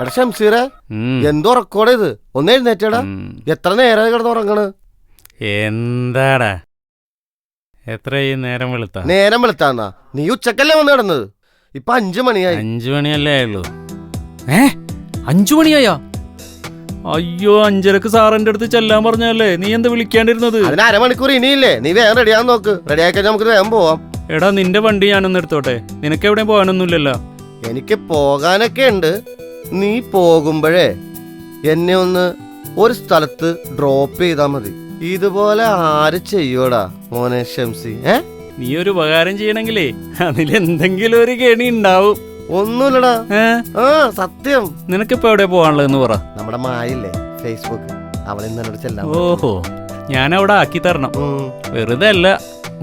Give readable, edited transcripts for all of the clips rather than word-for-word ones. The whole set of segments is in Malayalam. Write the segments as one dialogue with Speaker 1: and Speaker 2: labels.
Speaker 1: എടാ ഷംസീറെ, എന്തുറക്കോടെ ഇത്? ഒന്ന് എഴുന്നേറ്റടാ. എത്ര നേരം കിടന്നുറങ്ങണ്?
Speaker 2: എന്താടാ എത്രയും നേരം വെളുത്ത?
Speaker 1: നേരം വെളുത്താന്നാ? നീ ഉച്ചക്കല്ലേ വന്ന് കിടന്നത്? ഇപ്പൊ 5 മണിയായി.
Speaker 2: 5 മണിയല്ലേ ആയുള്ളൂ. 5 മണിയായാ? അയ്യോ, 5:30 സാറിന്റെ അടുത്ത് ചെല്ലാൻ പറഞ്ഞല്ലേ, നീ എന്താ വിളിക്കാണ്ടിരുന്നത്?
Speaker 1: അതിന് അരമണിക്കൂർ ഇനിയില്ലേ? നീ വേഗം റെഡിയാന്ന് നോക്ക്. റെഡിയാക്കാൻ നമുക്ക് വേഗം പോവാം.
Speaker 2: എടാ, നിന്റെ വണ്ടി ഞാനൊന്ന് എടുത്തോട്ടെ. നിനക്ക് എവിടെയും പോകാനൊന്നുമില്ലല്ലോ.
Speaker 1: എനിക്ക് പോകാനൊക്കെ ഉണ്ട്. നീ പോകുമ്പോഴേ എന്നെ ഒന്ന് ഒരു സ്ഥലത്ത് ഡ്രോപ്പ് ചെയ്താ മതി. ഇതുപോലെ ആര് ചെയ്യൂടാ മോനെ ഷംസി?
Speaker 2: നീ ഒരു ഉപകാരം ചെയ്യണെങ്കിലേ അതിലെന്തെങ്കിലും ഒരു കെണി ഉണ്ടാവും.
Speaker 1: ഒന്നുമില്ലടാ. സത്യം.
Speaker 2: നിനക്കിപ്പോ എവിടെ പോകാനുള്ളതെന്ന് പറ.
Speaker 1: നമ്മുടെ മായില്ലേ, ഫേസ്ബുക്ക്, അവളെന്നോട് ചെല്ലാം.
Speaker 2: ഓഹോ, ഞാൻ അവിടെ ആക്കി തരണം. വെറുതെ അല്ല,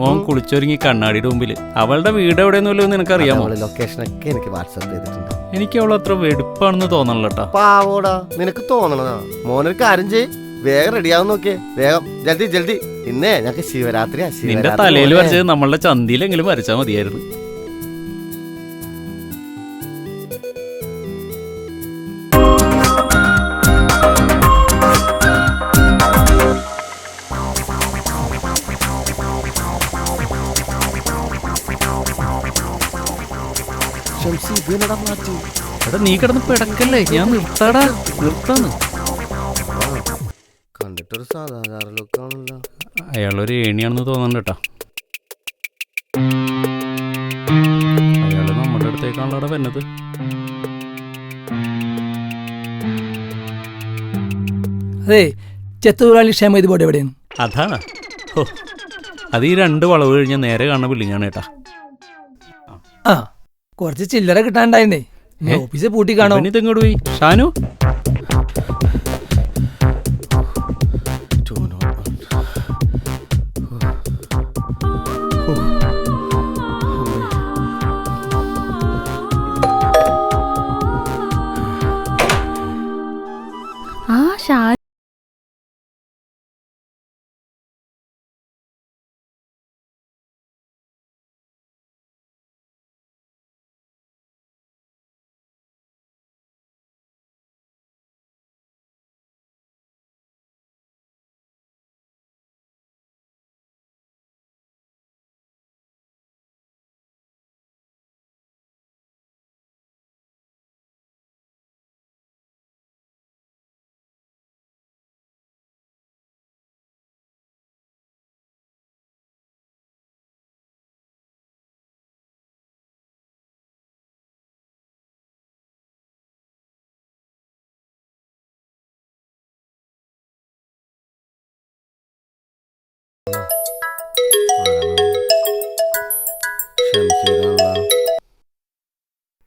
Speaker 2: മോൻ കുളിച്ചൊരുങ്ങി കണ്ണാടിയുടെ മുമ്പിൽ. അവളുടെ വീട് എവിടെയെന്നുള്ളത് നിനക്കറിയാമോ?
Speaker 1: ലൊക്കേഷനൊക്കെ എനിക്ക് വാട്സാപ്പ് ചെയ്തിട്ടുണ്ട്.
Speaker 2: എനിക്ക് അവൾ അത്ര വെടുപ്പാണെന്ന് തോന്നണല്ലോട്ടാ.
Speaker 1: പാവോടാ, നിനക്ക് തോന്നണതാ. മോനൊരു കാര്യം ചെയ്യ്, വേഗം റെഡിയാവും നോക്കിയേ. വേഗം, ജൽദി ജൽദി. ഇന്നേ ഞങ്ങക്ക് ശിവരാത്രിയാ.
Speaker 2: നിന്റെ തലയിൽ വരച്ചത് നമ്മളുടെ ചന്തിയിലെങ്കിലും വരച്ചാൽ മതിയായിരുന്നു. എടാ, നീ കിടന്ന് പിടക്കല്ലേ, ഞാൻ നിർത്താന്ന്.
Speaker 1: കണ്ടിട്ടൊരു സാധാരണ ലുക്കാണല്ലോ.
Speaker 2: അയാളൊരു ഏണിയാണെന്ന് തോന്നുന്നുണ്ട് കേട്ടോ. അയാള് നമ്മുടെ അടുത്തേക്കാണല്ലോ അവിടെ വരുന്നത്.
Speaker 3: അതെ, ചെത്തൂരാളി ക്ഷേമ ബോർഡ് എവിടെയാണ്?
Speaker 2: അതാണ്. ഓ, അത് ഈ 2 വളവ് കഴിഞ്ഞാൽ നേരെ കാണുന്ന ബിൽഡിംഗാണ് കേട്ടാ.
Speaker 3: ആ, കുറച്ച് ചില്ലറ കിട്ടാണ്ടായിരുന്നേ. ഓഫീസ് പൂട്ടി കാണോ?
Speaker 2: ഇതെങ്ങോട്ട് പോയി ഷാനു?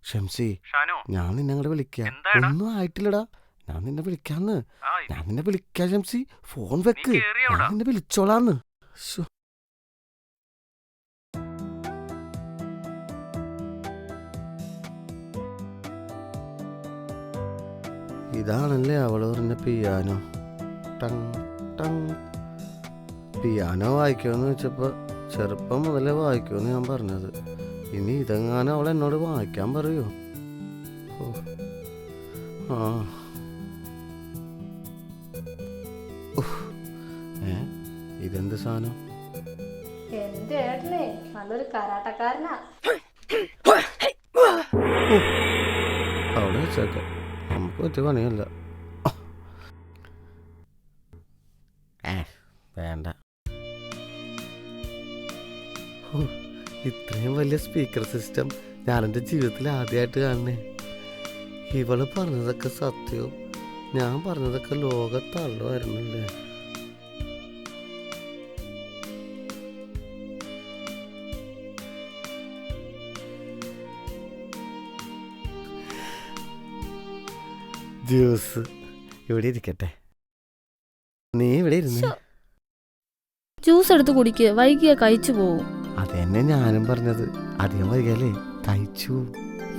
Speaker 1: ഷംസി, ഞാൻ നിന്നെ അങ്ങോട്ട് വിളിക്കാം. ഒന്നും ആയിട്ടില്ലടാ, ഞാൻ നിന്നെ വിളിക്കാന്ന്. ഞാൻ നിന്നെ വിളിക്കാം ഷംസി. ഫോൺ വെക്ക്, ഞാൻ നിന്നെ വിളിച്ചോളാന്ന്. ഇതാണല്ലേ അവള് പറഞ്ഞ പിയാനോ. Tongue tongue. പിയാനോ വായിക്കുമെന്ന് വെച്ചപ്പോ ചെറുപ്പം മുതലേ വായിക്കുമെന്ന് ഞാൻ പറഞ്ഞത്. ഇനി ഇതെങ്ങാനും അവൾ എന്നോട് വായിക്കാൻ പറയൂ. ഇതെന്ത് സാധനം?
Speaker 4: നല്ലൊരു കരാട്ടക്കാരനാ.
Speaker 1: അവിടെ വെച്ചേക്ക, നമുക്ക് പറ്റിയ പണിയല്ല. വേണ്ട. ഇത്രയും വലിയ സ്പീക്കർ സിസ്റ്റം ഞാൻ എൻ്റെ ജീവിതത്തിൽ ആദ്യമായിട്ട് കാണണേ. ഇവള് പറഞ്ഞതൊക്കെ സത്യവും ഞാൻ പറഞ്ഞതൊക്കെ ലോകത്തള്ളായിരുന്നില്ലേ? ജ്യൂസ് ഇവിടെ ഇരിക്കട്ടെ, നീ ഇവിടെ ഇരുന്ന്.
Speaker 4: ജ്യൂസ് എടുത്ത് കുടിക്കുക, വൈകിയ കഴിച്ചു പോവും.
Speaker 1: അതെന്നെ ഞാനും പറഞ്ഞത്, അധികം വൈകിയാലേ കഴിച്ചു.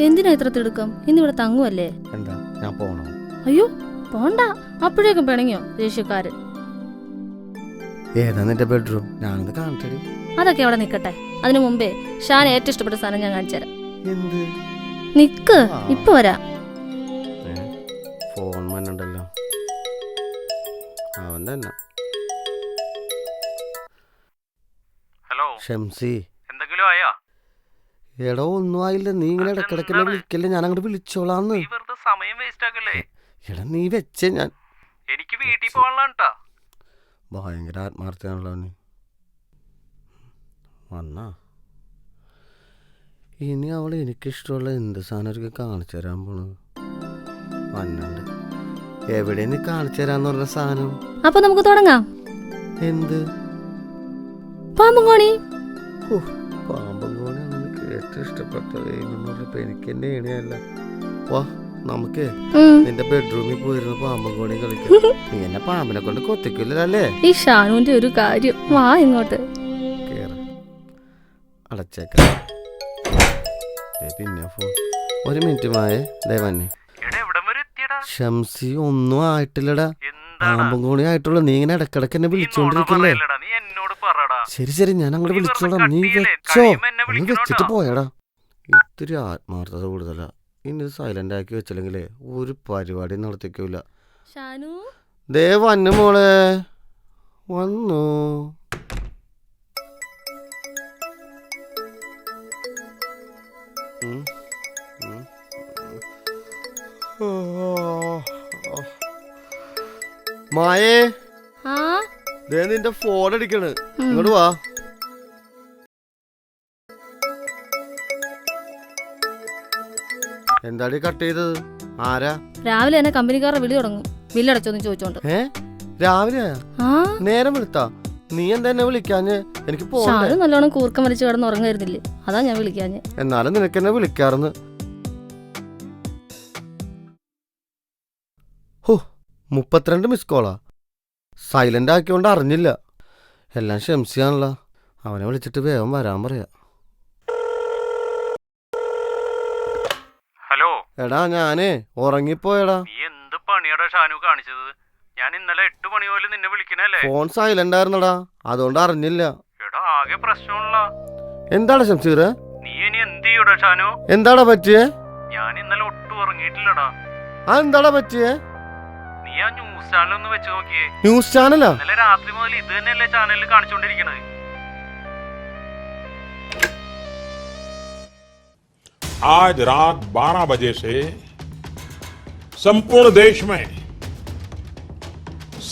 Speaker 4: എന്തിനാ ഇത്ര തിടുക്കം? ഇന്നിവിടെ തങ്ങുവല്ലേ?
Speaker 1: എന്താ, ഞാൻ പോണോ?
Speaker 4: അയ്യോ പോണ്ട, അപ്പോഴേക്കും പിണങ്ങിയോ ദേഷ്യക്കാരൻ?
Speaker 1: ഏതാ നിന്റെ ബെഡ്റൂം? ഞാനൊന്ന് കാണട്ടെ.
Speaker 4: അതൊക്കെ അവിടെ നിക്കട്ടെ. അതിനു മുമ്പേ ഷാൻ ഏറ്റവും ഇഷ്ടപ്പെട്ട സാധനം ഞാൻ കാണിച്ചു തരാം.
Speaker 1: എന്ത്?
Speaker 4: നിക്ക്, ഇപ്പൊ വരാം.
Speaker 1: അവൻ തന്നെ.
Speaker 2: ഹലോ
Speaker 1: ഷംസി,
Speaker 2: എന്തെങ്കിലും ആയാ?
Speaker 1: എടോ ഒന്നും ആയില്ല. നീ ഇങ്ങനെ ഇടക്കിടക്കെന്നെ വിളിക്കല്ലേ, ഞാൻ അങ്ങോട്ട് വിളിച്ചോളാന്ന്.
Speaker 2: വെറുതെ സമയം വേസ്റ്റ് ആക്കല്ലേ.
Speaker 1: എടാ നീ വെച്ചേ, ഞാൻ
Speaker 2: എനിക്ക് വീട്ടിൽ പോകാനുള്ളതാ.
Speaker 1: ഭയങ്കര ആത്മാർത്ഥയാണല്ലോ നീ. വന്നാ ഇനി അവൾ എനിക്കിഷ്ടമുള്ള എന്ത് സാധനം കാണിച്ചു തരാൻ പോണു. വന്നുണ്ട്. എവിടെ നീ കാണിച്ചു തരാന്ന് പറഞ്ഞ സാധനം?
Speaker 4: അപ്പൊ നമുക്ക് തുടങ്ങാം.
Speaker 1: എന്ത്?
Speaker 4: പാമ്പും കോണി.
Speaker 1: പാമ്പും കോണിയാണ് എനിക്ക് ഏറ്റവും ഇഷ്ടപ്പെട്ടത്. എന്ന് പറഞ്ഞപ്പോ എനിക്ക് എന്നെ ഏണിയല്ല. വാ നമുക്ക് നിന്റെ ബെഡ്റൂമിൽ പോയിരുന്നു പാമ്പും കോണി കളിക്കാം. നീ എന്നെ പാമ്പിനെ കൊണ്ട് കൊത്തിക്കില്ലല്ലേ?
Speaker 4: ഈ ഷാനുവിന്റെ ഒരു കാര്യം. വാ ഇങ്ങോട്ട്.
Speaker 1: കേറ അടച്ചേക്കാം. പിന്നെ ഫോൺ. ഒരു മിനിറ്റ് മായ ദേവന്നെ. ഷംസി ഒന്നും ആയിട്ടില്ലടാ. പാമ്പും കോണി ആയിട്ടുള്ള. നീ ഇങ്ങനെ ഇടക്കിടക്ക് എന്നെ വിളിച്ചോണ്ടിരിക്കല്ലേ? ശരി ശരി, ഞാൻ അങ്ങോട്ട് വിളിച്ചോളാം. നീ വെച്ചോ, നീ വെച്ചിട്ട് പോയടാ. ഇത്തിരി ആത്മാർത്ഥത കൂടുതലാ. ഇനി സൈലന്റ് ആക്കി വെച്ചില്ലെങ്കിലേ ഒരു പരിപാടി നടത്തിക്കൂല.
Speaker 4: ഷാനു
Speaker 1: ദേ വന്നു മോളെ, വന്നു. മായേ,
Speaker 4: ആ
Speaker 1: ദേ നിന്റെ ഫോൺ അടിക്കണ്. ഇങ്ങോട്ട് വാ. എന്താടി കട്ട് ചെയ്തത്? ആരാ?
Speaker 4: രാവിലെ തന്നെ കമ്പനിക്കാരുടെ വിളി തുടങ്ങും. ബില്ലടച്ചോന്ന് ചോദിച്ചോണ്ട്.
Speaker 1: രാവിലെ
Speaker 4: ആ
Speaker 1: നേരം വിളിത്താ? നീ എന്താ എന്നെ വിളിക്കാഞ്ഞ്? എനിക്ക് പോകണ്ടേ?
Speaker 4: ഷാനു നല്ലോണം കൂർക്കം വലിച്ചു കിടന്ന് ഉറങ്ങായിരുന്നില്ലേ, അതാ ഞാൻ വിളിക്കാഞ്ഞ്.
Speaker 1: എന്നാലും നിനക്ക് എന്നെ വിളിക്കാറുന്ന്. ഹോ, 32 മിസ് കോളാ. സൈലന്റ് ആക്കിയോണ്ട് അറിഞ്ഞില്ല. എല്ലാം ഷംസിയാണല്ലോ. അവനെ വിളിച്ചിട്ട് വേഗം വരാൻ പറയാ.
Speaker 2: ഹലോ
Speaker 1: എടാ ഞാനേ ഉറങ്ങിപ്പോയടാ.
Speaker 2: നീ എന്ത് പണിയാടാ ഷാനു കാണിച്ചത്? ഞാൻ ഇന്നലെ 8 മണി പോലെ നിന്നെ വിളിക്കണല്ലേ.
Speaker 1: ഫോൺ സൈലന്റ് ആയിരുന്നടാ, അതുകൊണ്ട് അറിഞ്ഞില്ല.
Speaker 2: എടാ ആകെ പ്രശ്നമുള്ള.
Speaker 1: എന്താടാ ഷംസീറെ?
Speaker 2: നീ ഇനി എന്ത് ചെയ്യൂടാ ഷാനു?
Speaker 1: എന്താടാ പറ്റിയേ?
Speaker 2: ഞാൻ ഇന്നലെ ഒട്ടും ഉറങ്ങിയിട്ടില്ലടാ.
Speaker 1: എന്താടാ പറ്റിയേ?
Speaker 2: നീ ആ ന്യൂസ് ചാനൽ ഒന്ന് വെച്ച് നോക്കിയേ.
Speaker 1: ന്യൂസ് ചാനലാ?
Speaker 2: ഇന്നലെ രാത്രി മുതൽ ഇത് തന്നെയല്ലേ ചാനലിൽ കാണിച്ചോണ്ടിരിക്കണത്.
Speaker 5: आज रात 12 बजे से संपूर्ण देश में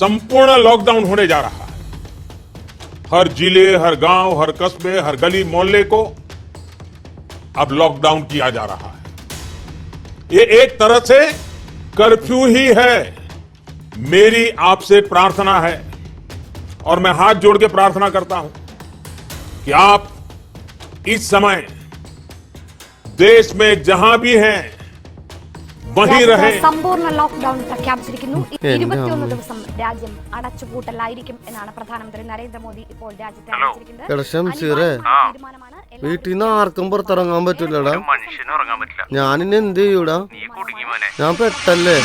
Speaker 5: संपूर्ण लॉकडाउन होने जा रहा है। हर जिले, हर गांव, हर कस्बे, हर गली मोहल्ले को अब लॉकडाउन किया जा रहा है। ये एक तरह से कर्फ्यू ही है। मेरी आपसे प्रार्थना है और मैं हाथ जोड़ के प्रार्थना करता हूं कि आप इस समय देश में जहां भी हैं वहीं रहे.
Speaker 6: സമ്പൂർണ്ണ ലോക്ക്ഡൌൺ പ്രഖ്യാപിച്ചിരിക്കുന്നു. 21 ദിവസം രാജ്യം അടച്ചുപൂട്ടലായിരിക്കും എന്നാണ് പ്രധാനമന്ത്രി നരേന്ദ്രമോദി ഇപ്പോൾ രാജ്യത്തെ
Speaker 1: തീരുമാനമാണ്. വീട്ടിൽ നിന്ന് ആർക്കും പുറത്തിറങ്ങാൻ പറ്റില്ലടാ.
Speaker 2: മനുഷ്യനും ഉറങ്ങാൻ പറ്റില്ല.
Speaker 1: ഞാനിന്ന് എന്ത് ചെയ്യൂടാ?
Speaker 2: നീ കുടുങ്ങി മോനെ.
Speaker 1: ഞാൻ പെട്ടല്ലേ.